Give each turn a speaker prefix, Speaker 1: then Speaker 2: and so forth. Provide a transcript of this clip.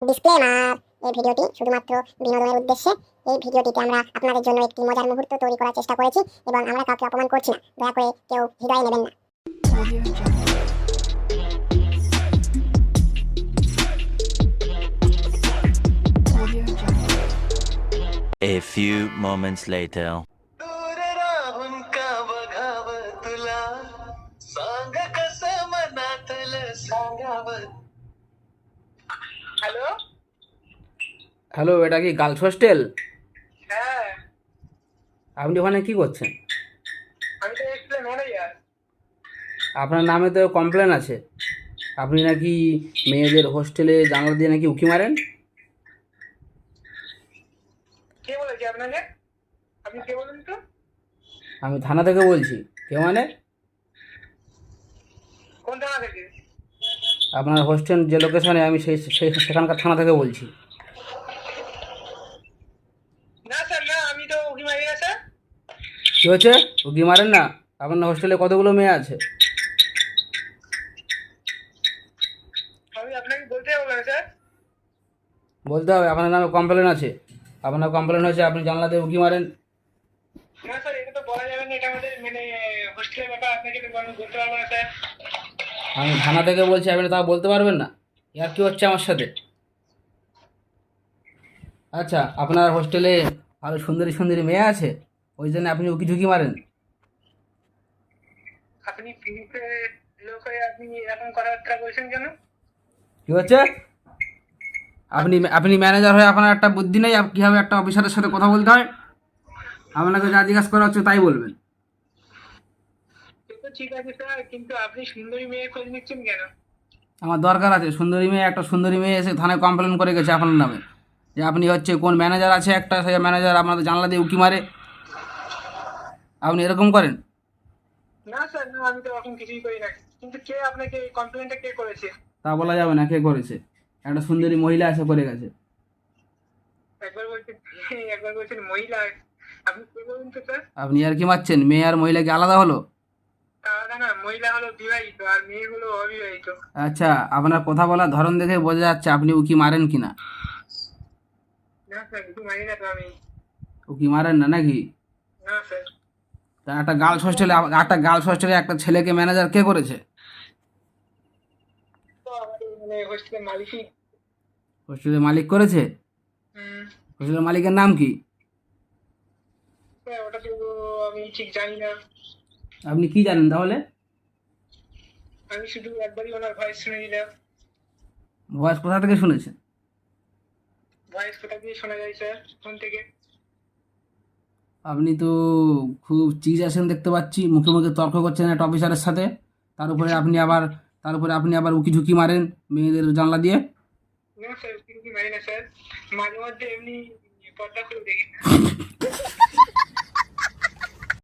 Speaker 1: Disclaimer, এই ভিডিওটি শুধুমাত্র বিনোদনের উদ্দেশ্যে। এই ভিডিওটিতে আমরা আপনাদের জন্য একটি মজার মুহূর্ত তৈরি করার চেষ্টা করেছি এবং আমরা কাউকে অপমান করছি না। দয়া করে কেউ হৃদয়ে নেবেন না।
Speaker 2: A few moments later.
Speaker 3: Hello
Speaker 4: hello, এটা কি গার্লস হোস্টেল?
Speaker 3: হ্যাঁ,
Speaker 4: আপনি ওখানে কি করছেন?
Speaker 3: আমি তো এক্সপ্লেন ম্যানেজার।
Speaker 4: আপনার নামে তো কমপ্লেন আছে, আপনি নাকি মেয়েদের হোস্টেলে জানলা দিয়ে নাকি উঁকি মারেন।
Speaker 3: কে বলেছে আপনাকে? আপনি কে বলেন তো?
Speaker 4: আমি থানা থেকে বলছি। কে মানে?
Speaker 3: কোন থানা থেকে?
Speaker 4: আপনার হোস্টেল যে লোকেশনে, আমি সেখানকার থানা থেকে বলছি।
Speaker 3: না স্যার, না, আমি তো উকি মারি না স্যার।
Speaker 4: কী হচ্ছে? উঁকি মারেন না? আপনার হোস্টেলে কতগুলো মেয়ে আছে?
Speaker 3: আমি আপনাকে বলতে হবে না স্যার।
Speaker 4: বলতে হবে, আপনার নামে কমপ্লেন আছে। আপনার কমপ্লেন হয়েছে আপনি জানলা দিয়ে উঁকি মারেন।
Speaker 3: না স্যার, এটা তো বলা যাবে না, এটা আমাদের হোস্টেলের ব্যাপার, আপনাকে তো বলতে পারবো না স্যার।
Speaker 4: আমি থানা থেকে বলছি, আপনি তাও বলতে পারবেন না? ইয়ার কি হচ্ছে আমার সাথে? আচ্ছা, আপনার হোস্টেলে আরও সুন্দরী সুন্দরী মেয়ে আছে, ওই জন্য আপনি উকি ঝুঁকি মারেন?
Speaker 3: আপনি ফিজিক্সে লোক হয়ে আপনি এরকম কথাবার্তা বলছেন কেন?
Speaker 4: কী হচ্ছে? আপনি আপনি ম্যানেজার হয়ে আপনার একটা বুদ্ধি নেই কীভাবে একটা অফিসারের সাথে কথা বলতে হয়? আপনাকে যা জিজ্ঞাসা করা হচ্ছে তাই বলবেন।
Speaker 3: সে তো ঠিক আছে স্যার, কিন্তু আপনি সুন্দরী মেয়ে খোঁজ নিচ্ছেন কেন?
Speaker 4: আমার দরকার আছে সুন্দরী মেয়ে। একটা সুন্দরী মেয়ে এসে থানায় কমপ্লেন করে গেছে আপনার নামে, যে আপনি হচ্ছে কোন ম্যানেজার আছে একটা, সেই ম্যানেজার আপনাদের জানলা দিয়ে উঁকি মারে। আপনি এরকম করেন?
Speaker 3: না স্যার, না, আমি তো এখন কিছুই করি না। কিন্তু কে আপনাকে এই কমপ্লেনটা কে করেছে?
Speaker 4: তা বলা যাবে না কে করেছে। একটা সুন্দরী মহিলা এসে করে গেছে।
Speaker 3: একবার বলছেন একবার বলছেন মহিলা, আপনি কে বলুন তো স্যার?
Speaker 4: আপনি আর কি মারছেন? মেয়ে আর মহিলা কি আলাদা হলো?
Speaker 3: না না, মহিলা হলো বিবাহিত আর মেয়ে হলো অবিবাহিত।
Speaker 4: আচ্ছা, আপনার কথা বলার ধরন দেখে বোঝা যাচ্ছে আপনি উকি মারেন কিনা।
Speaker 3: না স্যার, কিছু মানি না তো আমি।
Speaker 4: উকি মারেন না নাকি?
Speaker 3: না স্যার।
Speaker 4: তা একটা গার্লস হোস্টেলে একটা ছেলেকে ম্যানেজার কে করেছে?
Speaker 3: তো আমাদের হোস্টেলের মালিকই।
Speaker 4: হোস্টেলের মালিক করেছে? হোস্টেলের মালিকের নাম কি?
Speaker 3: স্যার, ওটা তো আমি ঠিক জানি না।
Speaker 4: আপনি কি জানেন তাহলে?
Speaker 3: আমি শুধু একবারই ওনার ভয়েস শুনে নিলাম।
Speaker 4: ভয়েস কোথা থেকে শুনেছেন?
Speaker 3: ভয়েস কোথা দিয়ে শোনা যায় স্যার? ফোন থেকে।
Speaker 4: আপনি তো খুব চিজ আছেন দেখতে পাচ্ছি, মুখে মুখে তর্ক করছেন একটা অফিসারের সাথে। তার উপরে আপনি আবার উকি ঝুঁকি মারেন মেয়েদের জানলা দিয়ে।
Speaker 3: না স্যার, কিছু মানি না স্যার। মাঝে মধ্যে এমনি পর্দা খুলে দেখি।